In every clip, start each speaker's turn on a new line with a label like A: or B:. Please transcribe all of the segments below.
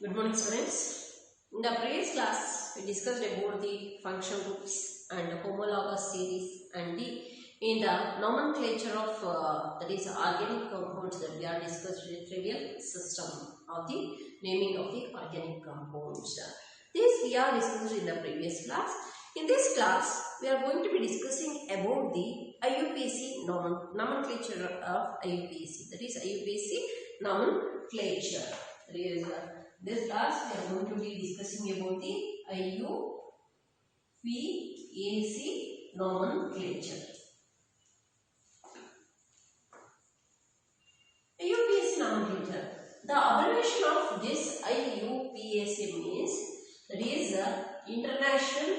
A: Good morning, students. In the previous class, we discussed about the function groups and homologous series and in the nomenclature of that is organic compounds that we are discussed the trivial system of the naming of the organic compounds. This we are discussed in the previous class. In this class, we are going to be discussing about the IUPAC nomenclature of IUPAC. That is IUPAC nomenclature. That is this class we are going to be discussing about the IUPAC nomenclature. IUPAC nomenclature. The abbreviation of this IUPAC means that is International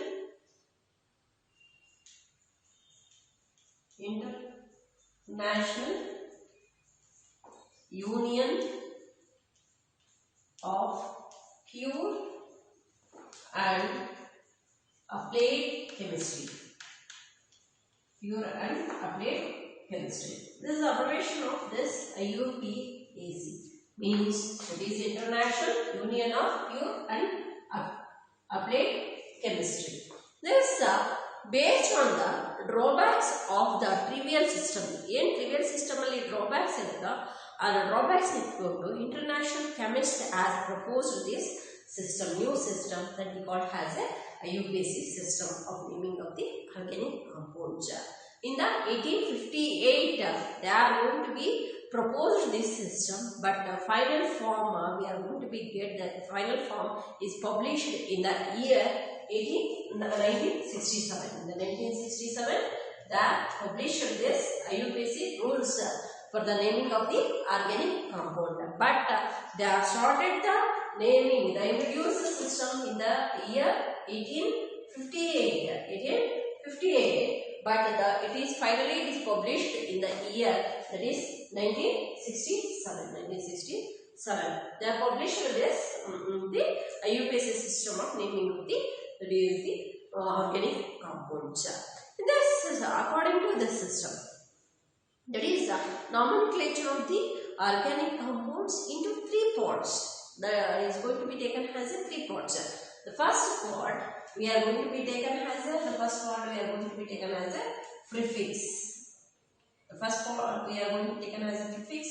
A: Union of Pure and Applied Chemistry. Pure and Applied Chemistry. This is the abbreviation of this IUPAC. Means it is International Union of Pure and Applied Chemistry. This is based on the drawbacks of the trivial system. In trivial system alli drawbacks irudha. And drawbacks itkondu international chemist has proposed this system, new system that we call as a IUPAC system of naming of the organic compounds. In the 1858, they are going to be proposed this system, but the final form we are going to be get that final form is published in the year 1967. In the 1967, they published this IUPAC rules for the naming of the organic compound. But they have started the naming, they introduced the system in the year 1858. But it is finally published in the year that is 1967. They have published this the IUPAC system of naming of the that is the organic compounds. This is according to this system. That is the nomenclature of the organic compounds into three parts. That is going to be taken as a three parts. The first part we are going to be taken as a prefix. The first part we are going to be taken as a prefix.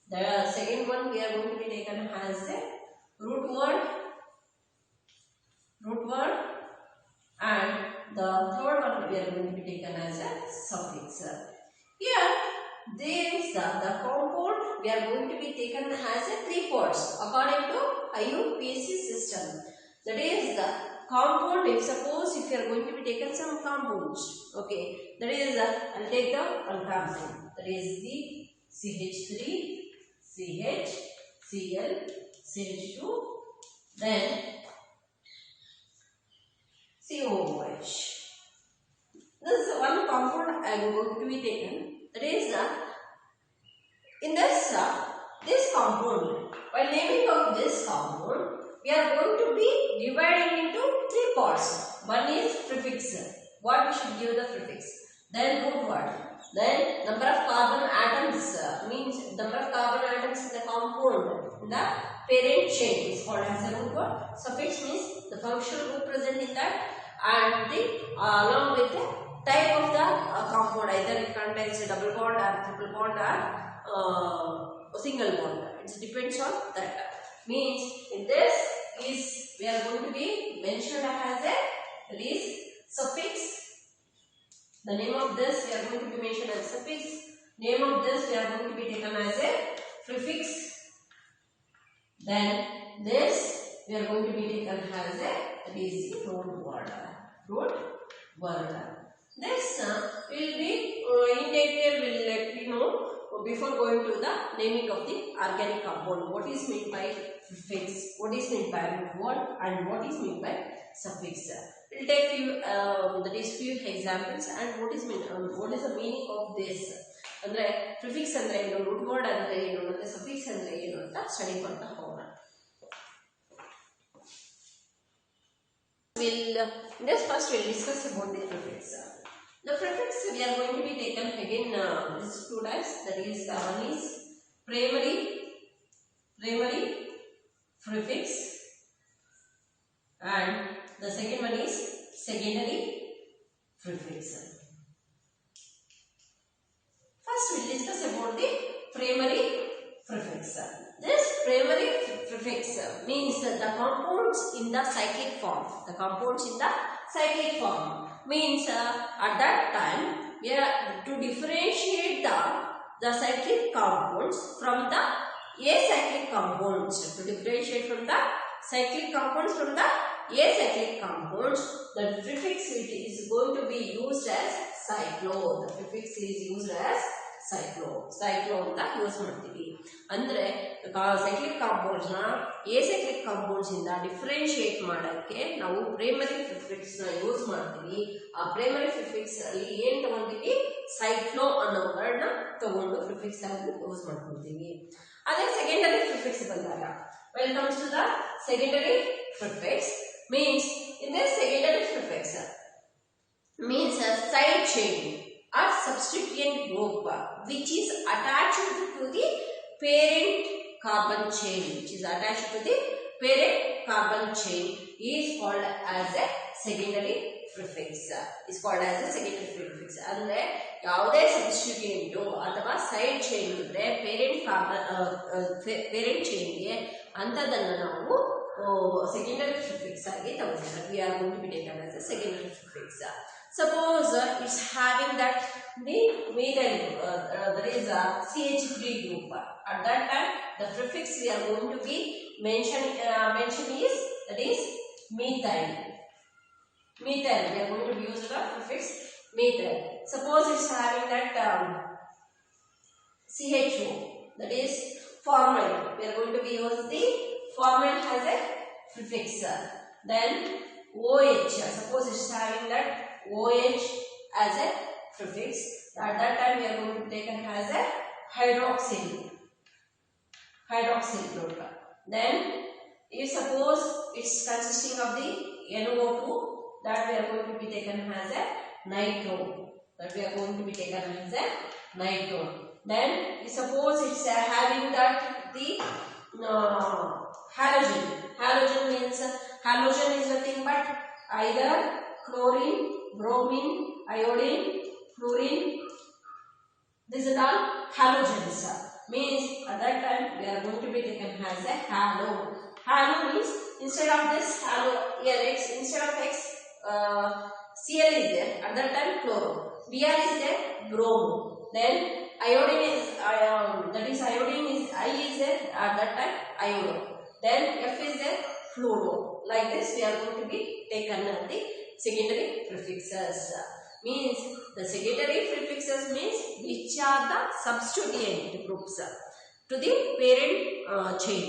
A: The second one we are going to be taken as a root word, and the third one we are going to be taken as a suffix. Here there is the compound we are going to be taken as a three parts according to IUPAC system. That is the compound. If suppose if you are going to be taken some compounds, okay, that is I'll take the one compound, that is the CH3, CH, Cl, CH2, then COOH. This is one compound I am going to be taken. That is in this compound. While naming of this compound, we are going to be dividing into three parts. One is prefix. What we should give the prefix. Then root word. Then number of carbon atoms means number of carbon atoms in the compound in the parent chain is called as a root word. Suffix means the functional group present in that, and the along with the type of the compound, either it contains a double bond or triple bond or single bond. It depends on that. Means in this is we are going to be mentioned as a that is suffix. The name of this we are going to be mentioned as suffix. Name of this we are going to be taken as a prefix. Then this we are going to be taken as a that is root word. This will be in detail. Will let you know before going to the naming of the organic compound. What is meant by prefix? What is meant by root word? And what is meant by suffix? We will take few examples and what is the meaning of this. Andre prefix andre ಏನು, root word andre ಏನು, ಮತ್ತೆ suffix andre ಏನು ಅಂತ study ಮಾಡ್ತಾ ಹೋಗೋಣ. First we'll discuss about the prefix. The prefix we are going to be taken again these two types. That is one is primary prefix secondary prefix. First we will discuss about the primary prefix. This primary prefix means the compounds in the cyclic form. The compounds in the cyclic form means at that time we are to differentiate the cyclic compounds from the acyclic compounds. To differentiate from the cyclic compounds from the acyclic compounds, the prefix is going to be used as cyclo. The prefix is used as cyclo. Cyclo anta use ಮಾಡ್ತೀವಿ. ಅಂದ್ರೆ cyclic compounds ನ acyclic compounds ಇಂದ differentiate ಮಾಡಕ್ಕೆ ನಾವು primary prefix ನ use ಮಾಡ್ತೀವಿ. ಆ primary prefix ಅಲ್ಲಿ ಏನು ತಗೊಂತೀವಿ, cyclo ಅನ್ನೋ ವರ್ಡ್ ನ ತಗೊಂಡು ಪ್ರಿಫಿಕ್ಸ್ ಆಗಿ ಯೂಸ್ ಮಾಡ್ಕೊಳ್ತೀವಿ. ಅದೇ ಸೆಕೆಂಡರಿ ಪ್ರಿಫಿಕ್ಸ್ ಬಂದಾಗ, when it comes to the secondary prefix means in this secondary prefix means a side chain or substituent group which is attached to the parent carbon chain, which is attached to the parent carbon chain is called as a secondary prefix. Is called as a secondary prefix. ಅಂದ್ರೆ ಯಾವುದೇ substituent ಅಥವಾ side chain ಅಂದ್ರೆ parent ಚೈನ್ಗೆ ಅಂತದನ್ನು ನಾವು secondary prefix ಆಗಿ ತಗೊಳ್ತೀವಿ. We are going to be taken as a secondary prefix. Suppose it's having that the methyl there is a CH3 group. At that time the prefix we are going to be mention is that is methyl. Methyl, we are going to be using the prefix methyl. Suppose it's having that CHO, that is formyl. We are going to be using the formyl has a prefix. Then OH, suppose it's having that OH as a prefix. At that time we are going to take it as a hydroxyl group. Then if suppose it's consisting of the NO2, that we are going to be taken as a nitro. Then suppose it's having that the halogen. Halogen means halogen is nothing but either chlorine, bromine, iodine, fluorine. This is all halogens. Means at that time we are going to be taken as a halo. Halo means instead of this halo here X, instead of X Cl is there. At that time chloro. Br is there, bromo. Then iodine is that is iodine is I is there. At that time iodo. Then F is there, fluoro. Like this we are going to be taken as the secondary prefixes. Means the secondary prefixes means which are the substituent groups to the parent chain.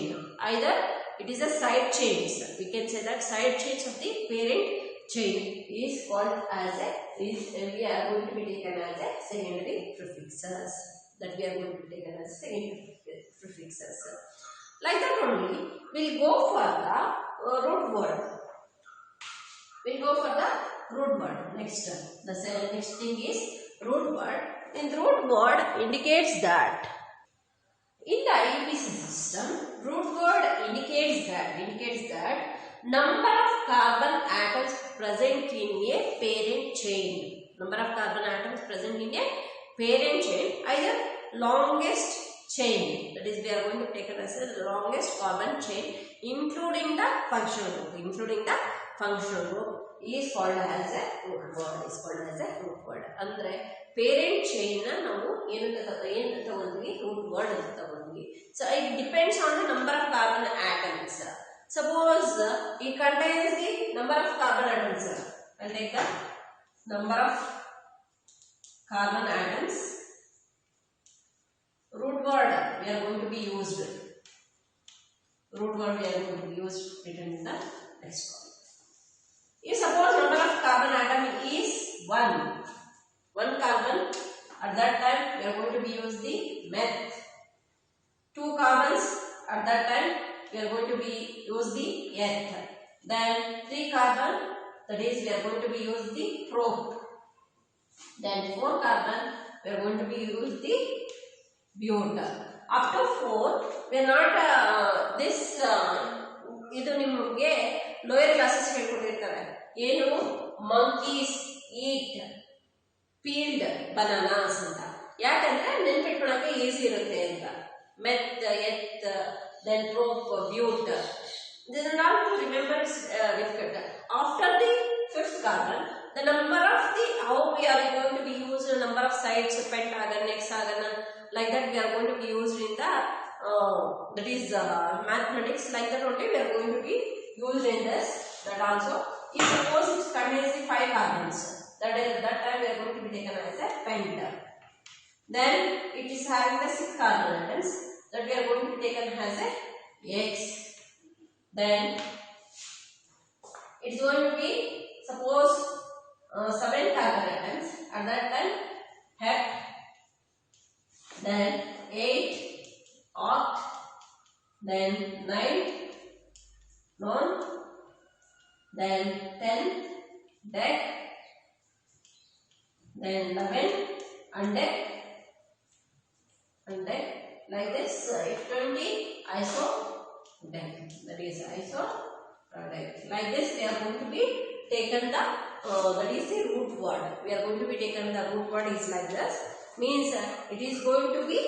A: Either it is a side chains. We can say that side chains of the parent chain is called as a we are going to be taken as a secondary prefixes. That we are going to be taken as secondary prefixes. Like that only we'll go for the root word. Next, the next thing is root word. In the root word indicates that in the IUPAC system, root word indicates that number of carbon atoms present in a parent chain. Number of carbon atoms present in a parent chain, either longest chain, that is we are going to take it as the longest carbon chain, including the functional group is called as a root word. Andre parent chain na ನಾವು ಏನು ತಗೊಂಡ್ವಿ, root word ಅಂತ ತಗೊಂಡ್ವಿ. So it depends on the number of carbon atoms. Suppose it contains the number of carbon atoms. I'll take the number of carbon atoms. Root word we are going to be used. Written in the next column. If suppose number of carbon atom is 1 carbon, at that time we are going to be use the meth. 2 carbons, at that time we are going to be use the eth. Then 3 carbon, that is we are going to be use the prop. Then 4 carbon we are going to be use the bute. Up to 4 we are not ಇದು ನಿಮಗೆ lower classes ಹೇಳ್ಕೊಟ್ಟಿರ್ತಾರೆ. ಏನು monkeys eat peeled bananas ಅಂತ. ಯಾಕಂದ್ರೆ ನೆನಪಿಟ್ಕೊಳ್ಳೋಕೆ easy ಇರುತ್ತೆ ಅಂತ. ಮೆತ್, ಎತ್, then trope, butte. This is not to remember difficult. After the fifth carbon, the number of the how we are going to be used, number of sides, pentagon, hexagon, like that we are going to be used in the that is mathematics. Like that only we are going to be used in this. That also, if suppose it contains the 5 carbons, that time we are going to be taken as a pent. Then it is having the 6 carbon atoms, that we are going to be taken as a X. Then it is going to be suppose 7 carbon atoms, at that time hep. Then 8 oct, then 9 non, then 10 dec, then 11 undec, like this. If 20 iso dec, that is iso dec. Like this we are going to be taken the that is the root word. We are going to be taken the root word is like this. Means it is going to be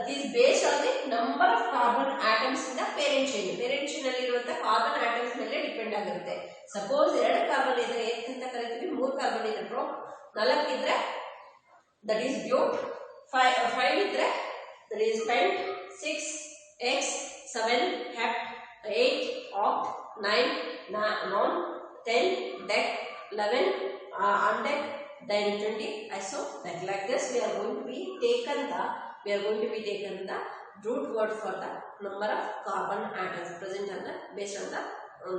A: this based on the number of carbon atoms in the parent chain. Parent chain alli iruvanತ carbon atoms ಮೇಲೆ depend ಆಗಿರುತ್ತೆ. Suppose 2 carbon ಇದ್ರೆ x ಅಂತ ಕರೀತೀವಿ, 3 carbon ಇದ್ರೆ pro, 4 ಇದ್ರೆ that is bute, 5 ಇದ್ರೆ that is pent, 6 x, 7 hep, 8 oct, 9 non, 10 dec, 11 undec, then 20 iso dec. Like this we are going to be taken the root word for the number of carbon atoms present on the based on the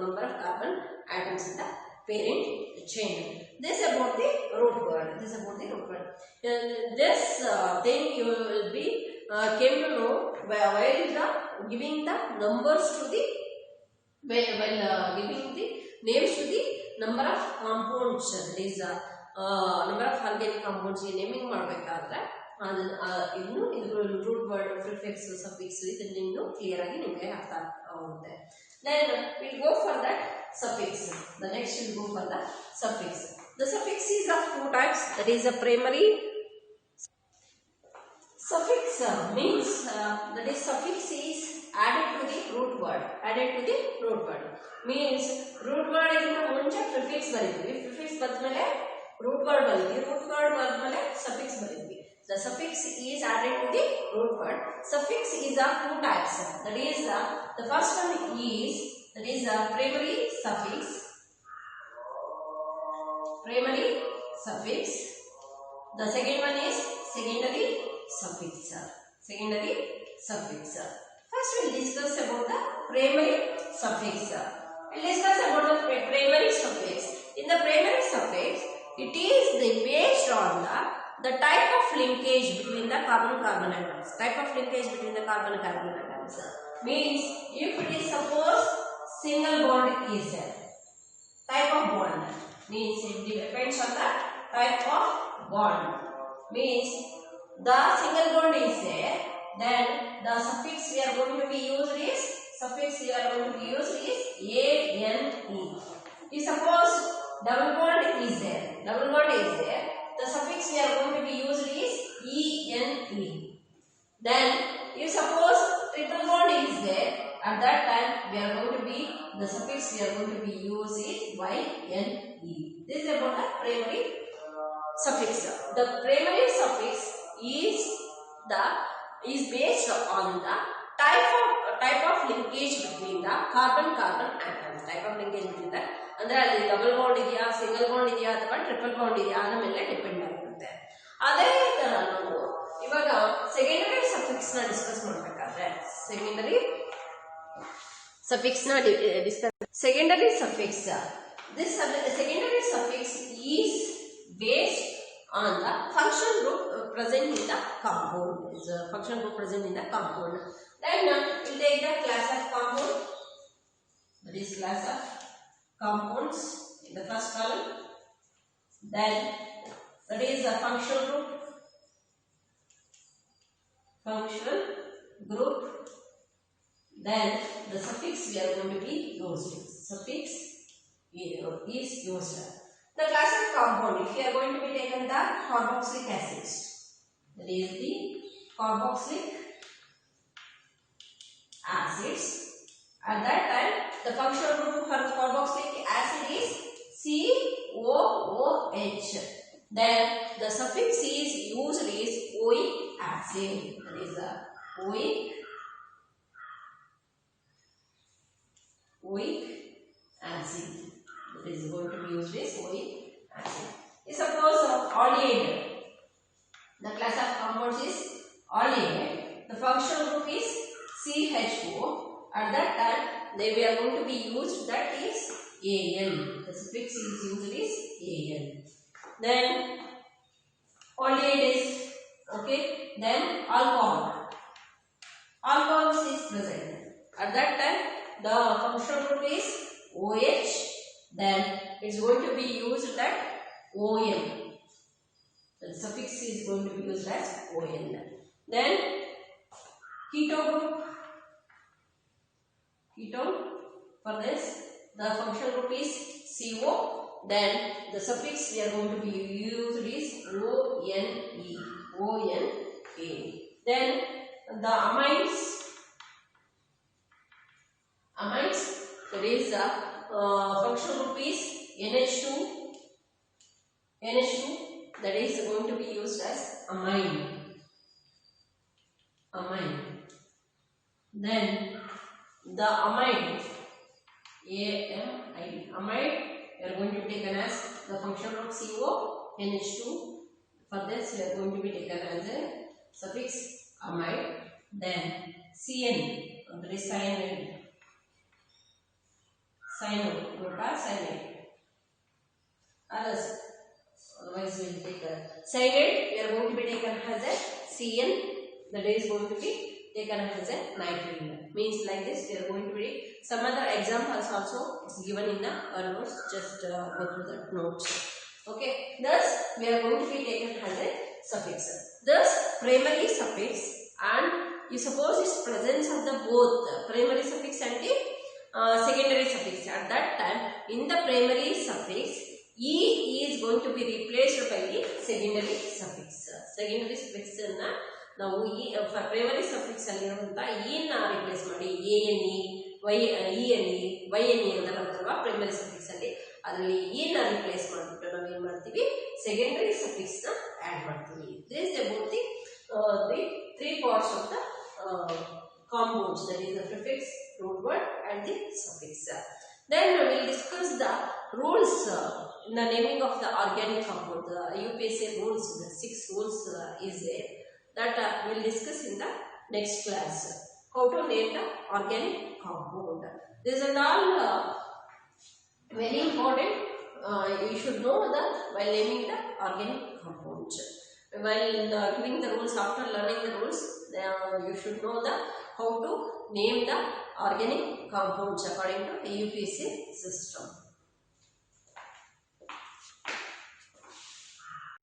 A: number of carbon atoms in the parent chain. This about the root word. This thing you will be came to know while giving the numbers to the giving the names to the number of compounds. That is number of organic compounds naming ಮಾಡಬೇಕಾದ್ರೆ ಇನ್ನು ಇದು root word, prefix, suffix ಇದನ್ನ ಇನ್ನು clear ಆಗಿ ನಿಮಗೆ ಅರ್ಥ ಆಗುತ್ತೆ. Then we'll go for that suffix. The next we'll go for the suffix. The suffix is of 2 types. That is a primary suffix means that is suffix is added to the root word. Means root word ಗಿಂತ ಮುಂಚೆ prefix ಬರೀತೀವಿ. prefix ಬಂದ್ಮೇಲೆ root word ಬರೀತೀವಿ. root word ಬಂದ್ಮೇಲೆ suffix ಬರೀತೀವಿ. The suffix is added to the root word. Suffix is of 2 types. That is the first one is that is a primary suffix. The second one is secondary suffix. First we'll discuss about the primary suffix. In the primary suffix, it is based on the type of linkage between the carbon atoms. Means if it is suppose single bond is there, type of bond means it depends on the type of bond. Means the single bond is there, then the suffix we are going to be used is ane. If suppose double bond is there, the suffix we are going to be used is ene. Then if suppose triple bond is there, at that time we are going to be the suffix we are going to be used is yne. This is about the primary suffix. The primary suffix is based on the type of linkage between the carbon atoms. ಅಂದ್ರೆ ಅಲ್ಲಿ double bond ಇದೆಯಾ, single bond ಇದೆಯಾ ಅಥವಾ triple bond ಇದೆಯಾ ಅನ್ನೋ ಮೇಲೆ depend ಆಗಿರುತ್ತೆ. ಅದೇ ತರ ನಾವು ಇವಾಗ ಸೆಕೆಂಡರಿ ಸಫಿಕ್ಸ್ ನ ಡಿಸ್ಕಸ್ ಮಾಡಬೇಕಾದ್ರೆ secondary suffix this secondary suffix is based on the function group present in the compound. Then we'll take the class of compound. That is class of compounds in the first column. Then that is the functional group. Then the suffix we are going to be using. is used. The class of compound, if you are going to be taken the carboxylic acids, that is the carboxylic acids. At that time, the functional group for carboxylic acid is COOH. Then the suffix is used is oic acid. That is the oic acid. That is going to be used as oic acid. Suppose aldehyde. The class of compounds is aldehyde. The functional group is CH4. At that time, we are going to be used that is Al. The suffix is used is Al. Then aldehyde is okay. Then alcohol. Alcohol is present. At that time, the functional group is OH. Then it's going to be used that ON. The suffix is going to be used as ON. Then ketone group. Ketone, for this the functional group is CO. Then the suffix we are going to be used is ONE. Then the amines, that is the functional group is NH2. That is going to be used as amine. Then the amide, amide, we are going to be taken as the function of CO, NH2. For this, we are going to be taken as a suffix amide. Then CN, that is cyanide. Otherwise, we will take a cyanide. We are going to be taken as a CN. That is going to be taken as a nitrogen. Means like this, we are going to be some other examples also is given in the notes. Just go through the notes. Okay. Thus, we are going to be taken as a suffix. Thus, primary suffix, and you suppose its presence of the both primary suffix and the secondary suffix. At that time, in the primary suffix, E is going to be replaced by the secondary suffix. Secondary suffix ನಾವು primary suffix ಅಲ್ಲಿರುವಂತ E ನ replace ಮಾಡಿ YNE ಅಂತ ಬರ್ತಲ್ವಾ primary suffix ಅಲ್ಲಿ, ಅದರಲ್ಲಿ E ನ replace ಮಾಡಿಬಿಟ್ಟು ನಾವು ಏನು ಮಾಡ್ತೀವಿ, ಸೆಕೆಂಡರಿ ಸಫಿಕ್ಸ್ ನ ಆಡ್ ಮಾಡ್ತೀವಿ. This is about the three parts of the compounds, that is the prefix, root word and the suffix. Then we will discuss the rules in the naming of the organic compound. The UPSC rules, the 6 rules is there. That we will discuss in the next class. How to name the organic compound. This is all very important. You should know that while naming the organic compounds. While giving the rules, after learning the rules, you should know the how to name the organic compounds according to the UPSC system.